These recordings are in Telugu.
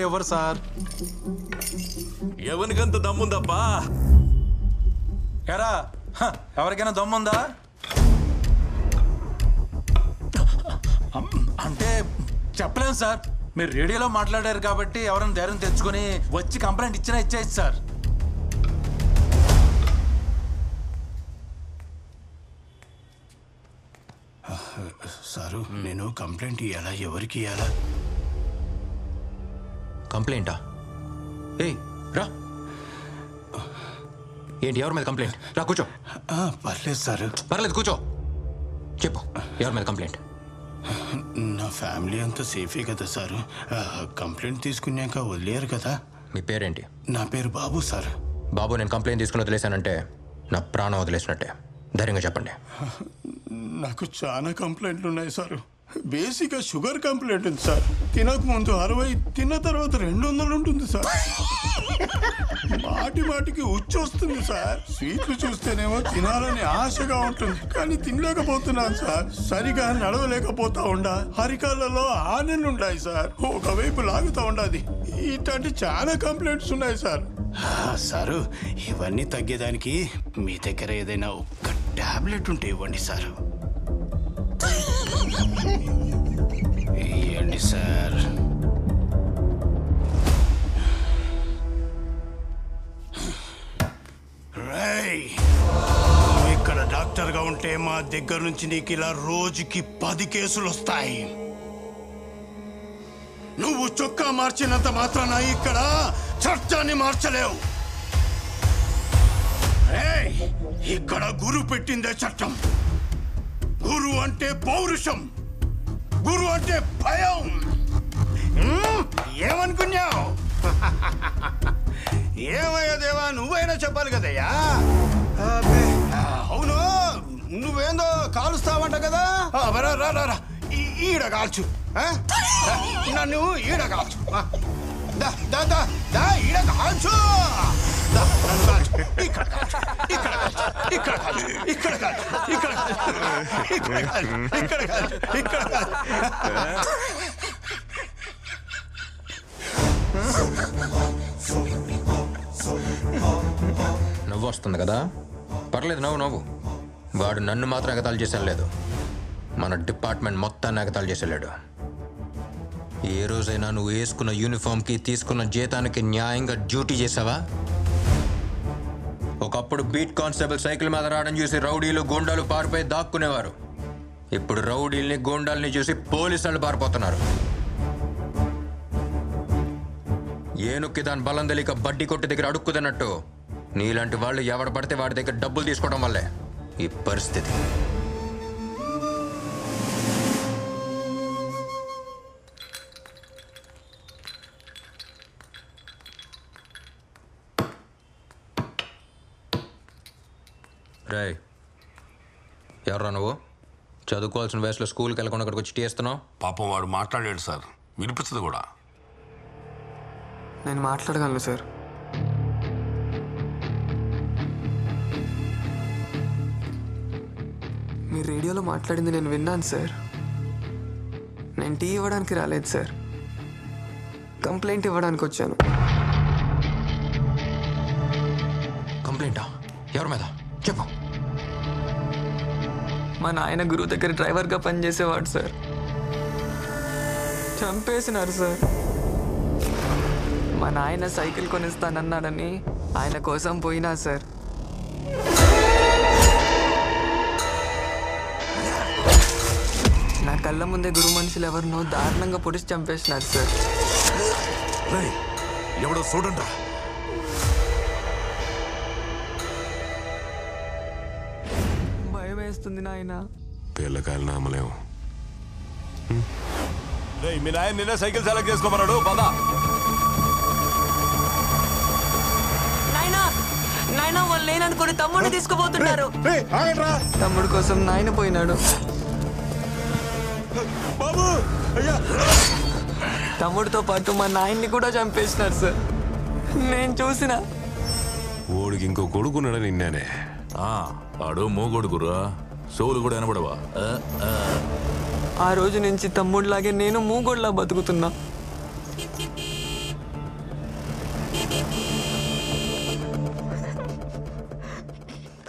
ఎవరు సార్? ఎవరికంత దమ్ముందబ్బా? ఎరా ఎవరికైనా దమ్ముందా? అంటే చెప్పలేం సార్. మీరు రేడియోలో మాట్లాడారు కాబట్టి ఎవరైనా ధైర్యం తెచ్చుకొని వచ్చి కంప్లైంట్ ఇచ్చినా ఇచ్చేయచ్చు సార్. సారు నేను కంప్లైంట్ ఇవ్వాలా? ఎవరికి ఇవ్వాలా? కంప్లైంటా? రా. ఏంటి ఎవరి మీద కంప్లైంట్? రా కూర్చో. పర్లేదు సారు. పర్లేదు కూర్చో. చెప్పు ఎవరి మీద కంప్లైంట్? నా ఫ్యామిలీ అంతా సేఫే కదా సారు. కంప్లైంట్ తీసుకున్నాక వదిలేరు కదా. మీ పేరేంటి? నా పేరు బాబు సార్. బాబు, నేను కంప్లైంట్ తీసుకుని వదిలేశానంటే నా ప్రాణం వదిలేసినట్టే. ధైర్యంగా చెప్పండి. నాకు చాలా కంప్లైంట్లు ఉన్నాయి సారు. బేసిక్గా షుగర్ కంప్లైంట్ ఉంది సార్. తినక ముందు 60, తిన్న తర్వాత 200 ఉంటుంది సార్. మాటికి ఉచ్చొస్తుంది సార్. స్వీట్లు చూస్తేనేమో తినాలని ఆశగా ఉంటుంది, కానీ తినలేకపోతున్నాను సార్. సరిగా నడవలేకపోతా ఉండా. అరికాళ్ళలో ఆనెన్నుండాయి సార్. ఒకవైపు లాగుతా ఉండాది. ఇట్లాంటి చాలా కంప్లైంట్స్ ఉన్నాయి సార్. సారు, ఇవన్నీ తగ్గేదానికి మీ దగ్గర ఏదైనా ఒక్క టాబ్లెట్ ఉంటే ఇవ్వండి సారు. ఇవ్వండి సార్. నువ్వు ఇక్కడ డాక్టర్గా ఉంటే మా దగ్గర నుంచి నీకు ఇలా రోజుకి 10 కేసులు వస్తాయి. నువ్వు చొక్కా మార్చినంత మాత్రాన ఇక్కడ చట్టాన్ని మార్చలేవు. ఇక్కడ గురు పెట్టిందే చట్టం. గురు అంటే పౌరుషం, గురు అంటే భయం. ఏమనుకున్నావు? ఏమయ్యా దేవా, నువ్వైనా చెప్పాలి కదయ్యా. అవును, నువ్వేందో కాలుస్తావంట కదా. రా ఈడ కాల్చు. నన్ను ఈడ కాల్చు. ఈడ కాల్చు. నన్ను కాల్చు. ఇక్కడ కాల్చు, ఇక్కడ కాల్చు, ఇక్కడ కాల్చు, ఇక్కడ కాల్చు, ఇక్కడ కాల్చు, ఇక్కడ కాల్చు, ఇక్కడ కాల్చు, ఇక్కడ కాల్చు. నవ్వు వస్తుంది కదా, పర్లేదు నవ్వు. వాడు నన్ను మాత్రం ఎగతాళి చేసేలేదు, మన డిపార్ట్మెంట్ మొత్తాన్ని ఎగతాళి చేసేలేడు. ఏ రోజైనా నువ్వు వేసుకున్న యూనిఫామ్కి తీసుకున్న జీతానికి న్యాయంగా డ్యూటీ చేసావా? ఒకప్పుడు బీట్ కానిస్టేబుల్ సైకిల్ మీద రావడం చూసి రౌడీలు గూండాలు పారిపోయి దాక్కునేవారు. ఇప్పుడు రౌడీల్ని గూండాల్ని చూసి పోలీసులు పారిపోతున్నారు. ఏనుక్కి దాని బలం తెలియక బడ్డీ కొట్టి దగ్గర అడుక్కుతున్నట్టు నీలాంటి వాళ్ళు ఎవడ పడితే వాడి దగ్గర డబ్బులు తీసుకోవడం వల్లే ఈ పరిస్థితి. రేయ్, ఎవర్రా నువ్వు? చదువుకోవాల్సిన వయసులో స్కూల్కి వెళ్ళకుండా అక్కడికి వచ్చి టీ ఇస్తున్నావు? పాపం వాడు మాట్లాడాడు సార్, వినిపిస్తుంది కూడా. నేను మాట్లాడగలను సార్. మీరు రేడియోలో మాట్లాడింది నేను విన్నాను సార్. నేను టీ ఇవ్వడానికి రాలేదు సార్, కంప్లైంట్ ఇవ్వడానికి వచ్చాను. కంప్లైంటా? ఎవరి మీద చెప్పు. మా నాయన గురువు దగ్గర డ్రైవర్గా పనిచేసేవాడు సార్. చంపేసినారు సార్. మా నాయన సైకిల్ కొనిస్తానన్నాడని ఆయన కోసం పోయినా సార్. నా కళ్ళ ముందే గురు మనుషులు ఎవరినో దారుణంగా పొడిచి చంపేసినారు సార్. ఎవడో చూడండి. భయం వేస్తుంది నాయన. పిల్లకాయలు నామలేము. మీ నాయన నిన్న సైకిల్ సెలెక్ట్ చేసుకోమన్నాడు. పద. నాయన వాళ్ళు లేననుకుని తమ్ముడిని తీసుకుపోతున్నారు. తమ్ముడు కోసం నాయన పోయినాడు. తమ్ముడితో పాటు మా నాయన్ని కూడా చంపేసినారు సార్. నేను చూసిన. ఓడికి ఇంకో కొడుకున్నాడు నిన్నేనే. ఆడు మూగొడుకురా, సోలు కూడా వినబడవా? ఆ రోజు నుంచి తమ్ముడిలాగే నేను మూగోడ్లా బతుకుతున్నా.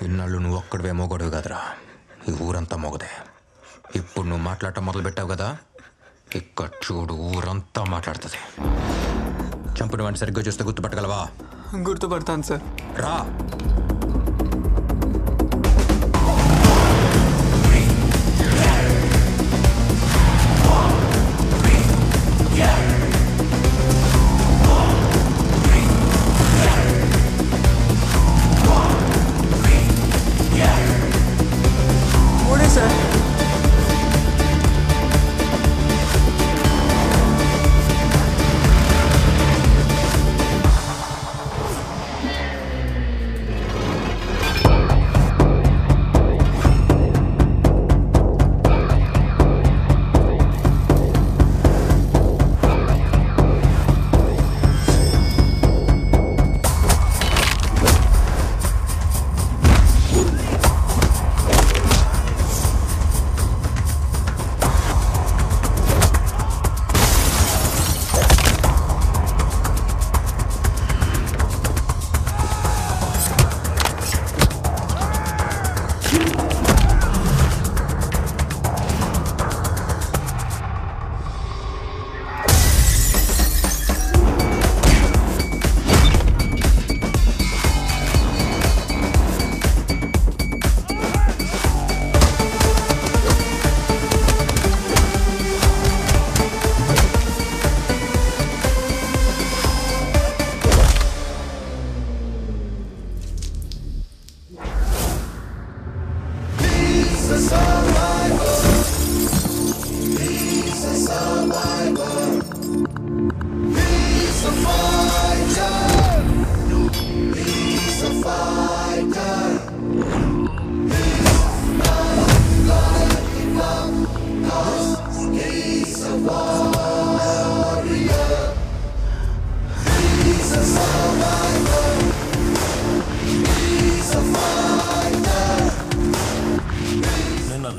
ఇన్నాళ్ళు నువ్వు ఒక్కడివే మోగొడవు కదరా, ఈ ఊరంతా మోగదే. ఇప్పుడు నువ్వు మాట్లాడటం మొదలు పెట్టావు కదా, ఇక్కడ చూడు ఊరంతా మాట్లాడుతుంది. చంపిన వాడిని సరిగ్గా చూస్తే గుర్తుపట్టగలవా? గుర్తుపడతాను సార్. రా. ఓడే సార్.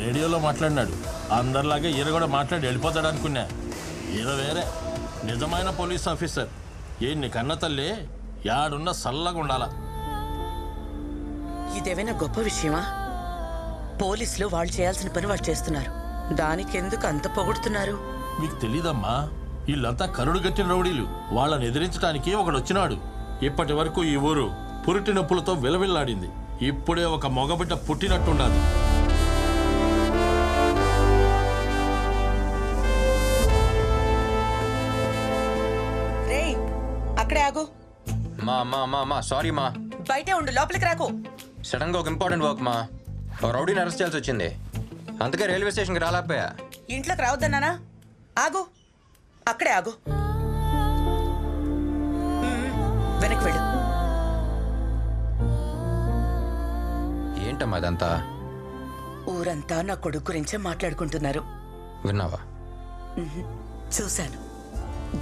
రేడియోలో మాట్లాడినాడు, అందరిలాగే ఈయన కూడా మాట్లాడి వెళ్ళిపోతాడు అనుకున్నా. ఈయన వేరే నిజమైన పోలీస్ ఆఫీసర్. ఏ కన్న తల్లి యాడున్న సల్లగా ఉండాలా. ఇదేమైనా గొప్ప విషయమా? పోలీసులు వాళ్ళు చేయాల్సిన పని వాళ్ళు చేస్తున్నారు, దానికి ఎందుకు అంత పొగుడుతున్నారు? మీకు తెలీదమ్మా, వీళ్ళంతా కరుడు గట్టిన రౌడీలు. వాళ్ళని ఎదిరించడానికి ఒకడు వచ్చినాడు. ఇప్పటి వరకు ఈ ఊరు పురిటి నొప్పులతో విలవిల్లాడింది. ఇప్పుడే ఒక మగబిడ్డ పుట్టినట్టుండాలి. అక్కడే ఆగు. మా సారీ మా. బయటే ఉండు, లోపలికి రాకు. సడన్ గా ఒక ఇంపార్టెంట్ వర్క్ మా, రౌడీని అరెస్ట్ చేయాల్సి వచ్చింది. అందుకే రైల్వే స్టేషన్కి రాలేకపోయా. ఇంట్లోకి రావద్దన్నానా? ఆగు, అక్కడే ఆగు. వెనక్కి వెళ్ళు. ఏంటమ్మా ఇదంతా? ఊరంతా నా కొడుకు గురించే మాట్లాడుకుంటున్నారు. విన్నావా? చూశాను,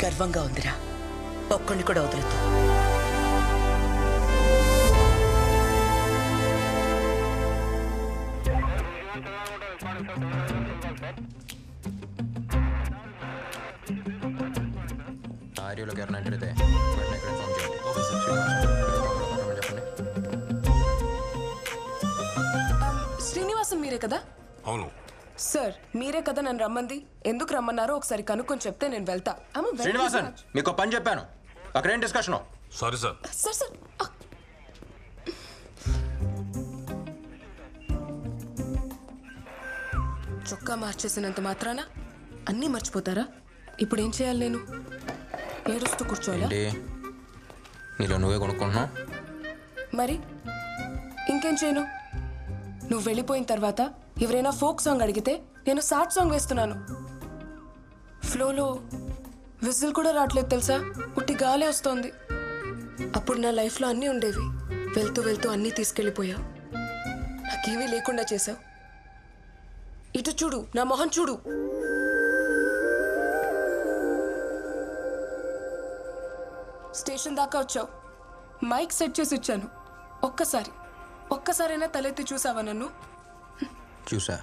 గర్వంగా ఉందిరా. ఒక్కడిని కూడా వదలొద్దు. ఆర్యోలోకి ఎవరైనా ఎంటర్ అయితే ఇన్ఫార్మ్ చేయండి. చెప్పండి. శ్రీనివాసం మీరే కదా? అవును సార్, మీరే కదా నన్ను రమ్మంది. ఎందుకు రమ్మన్నారో ఒకసారి కనుక్కొని చెప్తే నేను వెళ్తా. శ్రీనివాసన్, మీకు పని చెప్పాను, అక్కడేం discussion? Sorry sir. Sir sir చొక్కా మార్చేసినంత మాత్రాన అన్నీ మర్చిపోతారా? ఇప్పుడు ఏం చేయాలి నేను? ఏడుస్తూ కూర్చోవాలా? నీలో నువ్వే కొనుక్కుంటున్నావు మరి ఇంకేం చేయను? నువ్వు వెళ్ళిపోయిన తర్వాత ఎవరైనా ఫోక్ సాంగ్ అడిగితే నేను సాడ్ సాంగ్ వేస్తున్నాను. ఫ్లోలో విజిల్ కూడా రావట్లేదు తెలుసా, ఉట్టి గాలే వస్తోంది. అప్పుడు నా లైఫ్లో అన్నీ ఉండేవి, వెళ్తూ వెళ్తూ అన్నీ తీసుకెళ్ళిపోయావు. నాకేమీ లేకుండా చేసావు. ఇటు చూడు, నా మొహం చూడు. స్టేషన్ దాకా వచ్చావు, మైక్ సెట్ చేసి ఇచ్చాను. ఒక్కసారైనా తలెత్తి చూసావా నన్ను? చూసా.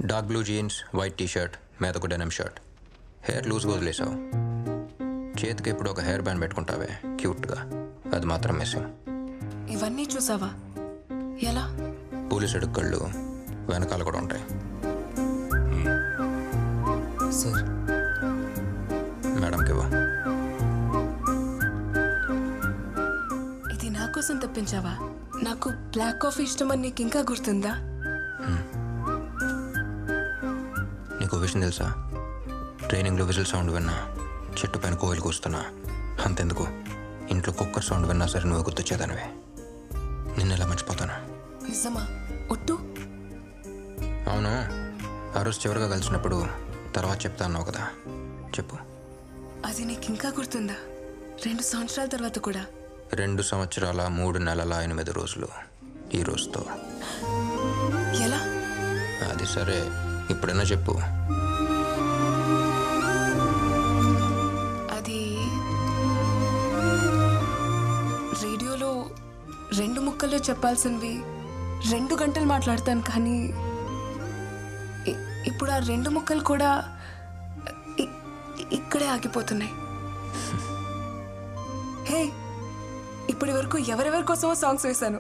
Dark blue jeans, white T shirt, మీదకు డెనిమ్ షర్ట్, హెయిర్ లూజ్గా వదిలేసావు. చేతికి ఎప్పుడు ఒక హెయిర్ బ్యాండ్ పెట్టుకుంటావే క్యూట్గా, అది మాత్రం మిస్సింగ్. ఇవన్నీ చూసావా? ఎలా? పోలీసు కళ్ళు వెనకాల కూడా ఉంటాయి. సార్ మేడంకి ఇవ్వ. ఇది నా కోసం తెప్పించావా? నాకు బ్లాక్ కాఫీ ఇష్టమని నీకు ఇంకా గుర్తుందా? నీకు విషయం తెలుసా? ట్రైనింగ్లో విజిల్ సౌండ్ విన్నా, చెట్టు పైన కోయిలు కూస్తున్నా, అంతెందుకు ఇంట్లో కుక్కర్ సౌండ్ విన్నా సరే నువ్వు గుర్తొచ్చేదానివే. నిన్నెలా మర్చిపోతాను? నిజమా? ఒట్టు? అవును, ఆ రోజు చివరిగా కలిసినప్పుడు తర్వాత చెప్తా అన్నావు కదా, చెప్పు. అది నీకు ఇంకా గుర్తుందా? 2 సంవత్సరాల తర్వాత కూడా. 2 సంవత్సరాల 3 నెలల 8 రోజులు ఈ రోజుతో. ఎలా? అది సరే, ఇప్పుడైనా చెప్పు. అది రేడియోలో 2 ముక్కల్లో చెప్పాల్సినవి 2 గంటలు మాట్లాడతాను, కానీ ఇప్పుడు ఆ 2 ముక్కలు కూడా ఇక్కడే ఆగిపోతున్నాయి. హే, ఇప్పటి వరకు ఎవరెవరి కోసమో సాంగ్స్ వేశాను.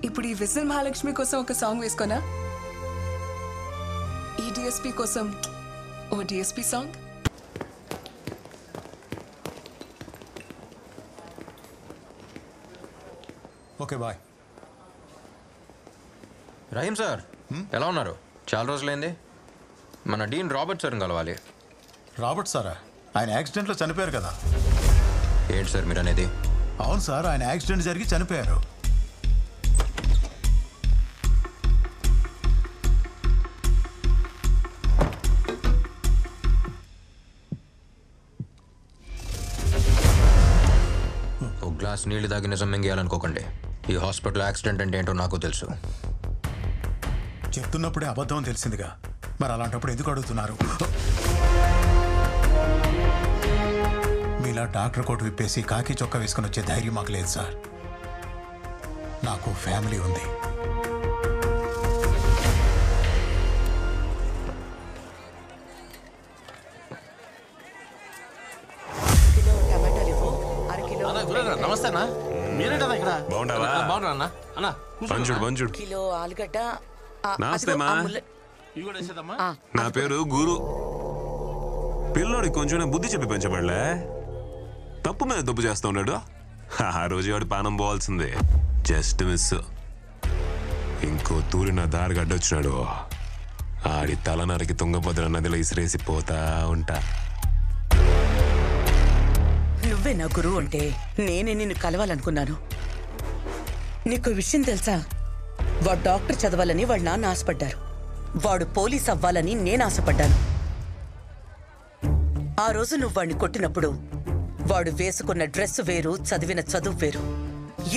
ఇప్పుడు ఈ విజిల్ మహాలక్ష్మి కోసం ఒక సాంగ్ వేసుకోనా? ఈ డిఎస్పీ కోసం ఓ DSP song. Okay bye. Rahim sir ఎలా ఉన్నారు? చాలా రోజులైంది. మన డీన్ రాబర్ట్ సార్ని కలవాలి. రాబర్ట్ సారా? ఆయన యాక్సిడెంట్లో చనిపోయారు కదా. ఏంటి సార్ మీరు అనేది? అవును సార్, ఆయన యాక్సిడెంట్ జరిగి చనిపోయారు. ఒక గ్లాస్ నీళ్లు తాగి నిజం మింగేయాలనుకోకండి. ఈ హాస్పిటల్ యాక్సిడెంట్ అంటే ఏంటో నాకు తెలుసు. చెప్తున్నప్పుడే అబద్ధం తెలిసిందిగా, మరి అలాంటప్పుడు ఎందుకు అడుగుతున్నారు? మీలా డాక్టర్ కోట్ విప్పేసి కాకి చొక్కా వేసుకుని వచ్చే ధైర్యం మాకు లేదు సార్. నాకు ఫ్యామిలీ ఉంది. నమస్తే అన్న. మీరేంటన్నా ఇక్కడ? బాగుంటావా? బాగున్నా అన్న. అన్న బంజుడు బంజుడు. కిలో ఆలుగడ్డ. నమస్తే మా. ఇవి కూడా వేసేదమ్మా. నా పేరు గురు. పిల్లోడికి కొంచెం బుద్ధి చెప్పి పెంచబడలే. తప్పు మీద తప్పు చేస్తా ఉన్నాడు. ఆ రోజు వాడి పానం పోవాల్సిందే, జస్ట్ మిస్. ఇంకో తూరి నా దారి గడ్డొచ్చినాడు. ఆడి తలనరికి తుంగభద్ర నదిలో ఇసిరేసి పోతా ఉంటా. నువ్వే నా గురువు అంటే నేనే నిన్ను కలవాలనుకున్నాను. నీకు విషయం తెలుసా? వాడు డాక్టర్ చదవాలని వాళ్ళ నాన్న ఆశపడ్డారు. వాడు పోలీస్ అవ్వాలని నేను ఆశపడ్డాను. ఆ రోజు నువ్వు వాడిని కొట్టినప్పుడు వాడు వేసుకున్న డ్రెస్ వేరు, చదివిన చదువు వేరు.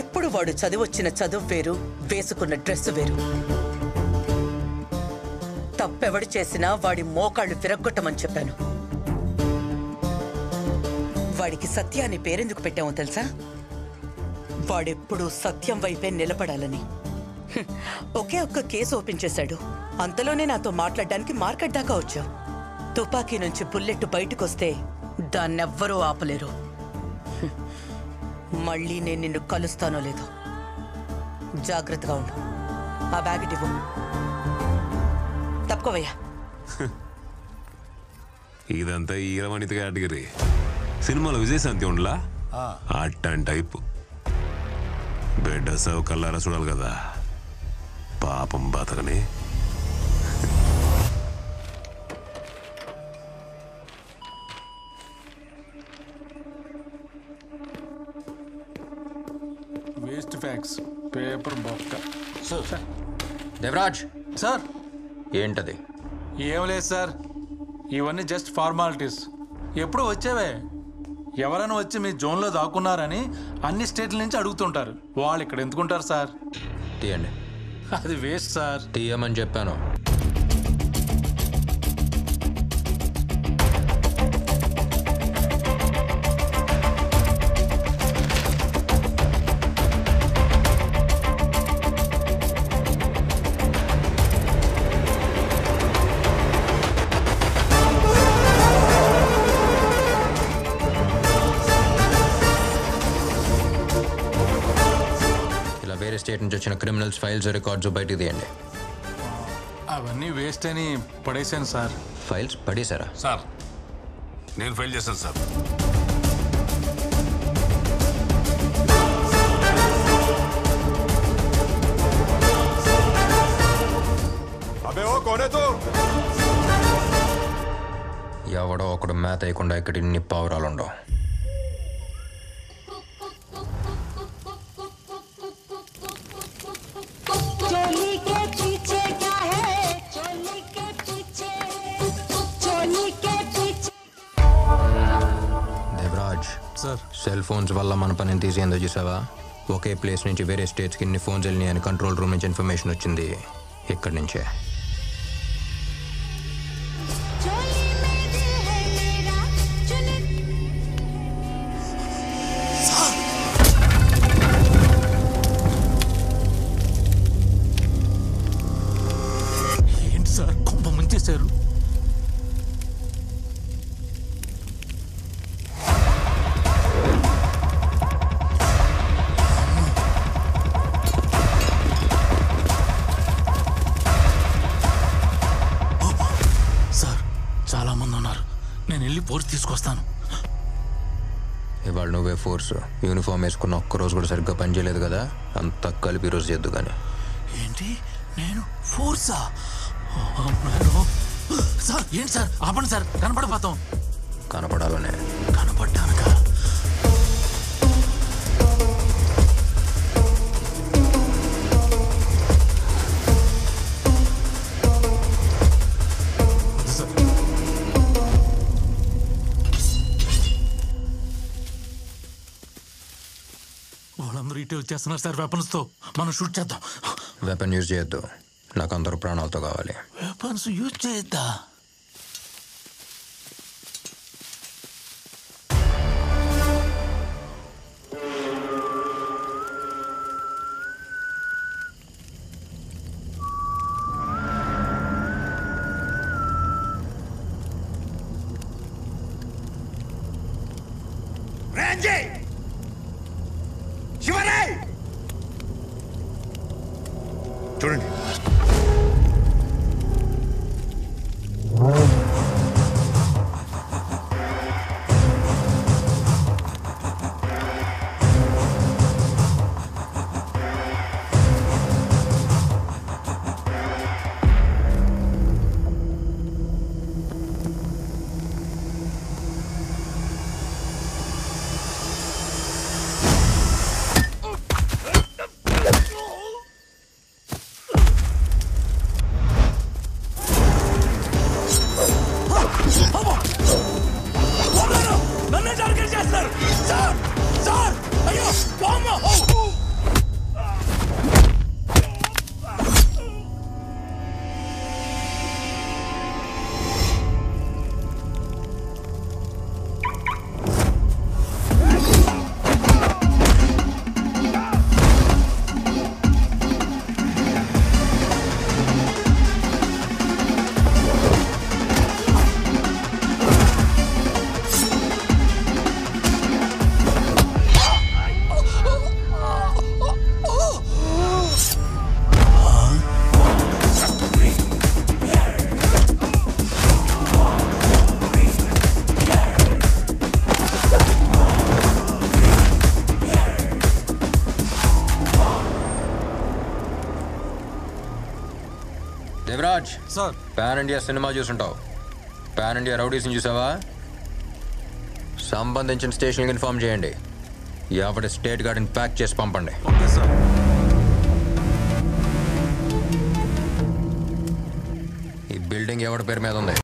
ఇప్పుడు వాడు చదివొచ్చిన చదువు వేరు, వేసుకున్న డ్రెస్ వేరు. తప్పెవడు చేసినా వాడి మోకాళ్ళు విరగ్గొట్టమని చెప్పాను. వాడికి సత్య అని పేరెందుకు పెట్టామో తెలుసా? వాడెప్పుడు సత్యం వైపే నిలబడాలని. ఒకే ఒక్క కేసు ఓపెన్ చేశాడు. అంతలోనే నాతో మాట్లాడడానికి మార్కెట్ దాకా వచ్చావు. తుపాకీ నుంచి బుల్లెట్ బయటకొస్తే దాన్నెవ్వరూ ఆపలేరు. మళ్ళీ నేను నిన్ను కలుస్తానో లేదో జాగ్రత్తగా ఉండు. ఆ బ్యాగ్ ఇవ్వు. తప్పుకోవయ్యా. ఇదంతా ఈరవణిత కేటగిరీ. సినిమాలో విజయశాంతి ఉండలా అట్టని టైపు. బిడ్డ సౌ కల్లారా చూడాలి కదా, పాపం బతకని. వేస్ట్ ఫ్యాక్స్, పేపర్ బొక్క. దేవరాజ్ సార్ ఏంటది? ఏం లేదు సార్, ఇవన్నీ జస్ట్ ఫార్మాలిటీస్. ఎప్పుడు వచ్చేవే. ఎవరైనా వచ్చి మీ జోన్లో దాక్కున్నారని అన్ని స్టేట్ల నుంచి అడుగుతుంటారు. వాళ్ళు ఇక్కడ ఎందుకుంటారు సార్? తీయండి. అది వేస్ట్ సార్. తీయమని చెప్పాను. స్టేట్ నుంచి వచ్చిన క్రిమినల్స్ ఫైల్స్ రికార్డ్స్ బయటికి తీయండి. అవన్నీ వేస్ట్ అని పడేశాను సార్. ఫైల్స్ పడేశారా? సార్ నేను ఫైల్ చేశాను సార్. ఎవడో ఒకడు మేత వేయకుండా ఇక్కడ ఇన్ని పావురాలు ఉండవు. దేవరాజ్ సార్, సెల్ ఫోన్స్ వల్ల మన పనిని తీసేందో చూసావా? ఒకే ప్లేస్ నుంచి వేరే స్టేట్స్కి ఇన్ని ఫోన్స్ వెళ్ళినాయని కంట్రోల్ రూమ్ నుంచి ఇన్ఫర్మేషన్ వచ్చింది. ఇక్కడి నుంచే. ఏంటి సార్ కొంప ముంచేశారు? సార్ చాలా మంది ఉన్నారు, నేను వెళ్ళి పోర్స్ తీసుకొస్తాను. ఇవాళ నువ్వే ఫోర్స్. యూనిఫామ్ వేసుకున్న ఒక్కరోజు కూడా సరిగ్గా పనిచేయలేదు కదా, అంతా కలిపి ఈరోజు చేద్దు. కానీ ఏంటి నేను ఫోర్సా? సార్ ఏంటి సార్, ఆపండి సార్, కనపడిపోతాం. కనపడాలనే. కనపడ్డానుగా. వాళ్ళందరూ ఇటే వచ్చేస్తున్నారు సార్ వెపన్స్తో. మనం షూట్ చేద్దాం. వెపన్ యూజ్ చేయొద్దు, నాకు అందరూ ప్రాణాలతో కావాలి. వెపన్స్ యూజ్ చేయొద్దా? చూడండి, Devaraj sir, pan India cinema చూసుంటావు. పాన్ ఇండియా రౌడీస్ని చూసావా? సంబంధించిన స్టేషన్కి ఇన్ఫార్మ్ చేయండి. ఎవరి స్టేట్ గార్డ్ని ప్యాక్ చేసి పంపండి. Okay sir. ఈ బిల్డింగ్ ఎవరి పేరు మీద ఉంది?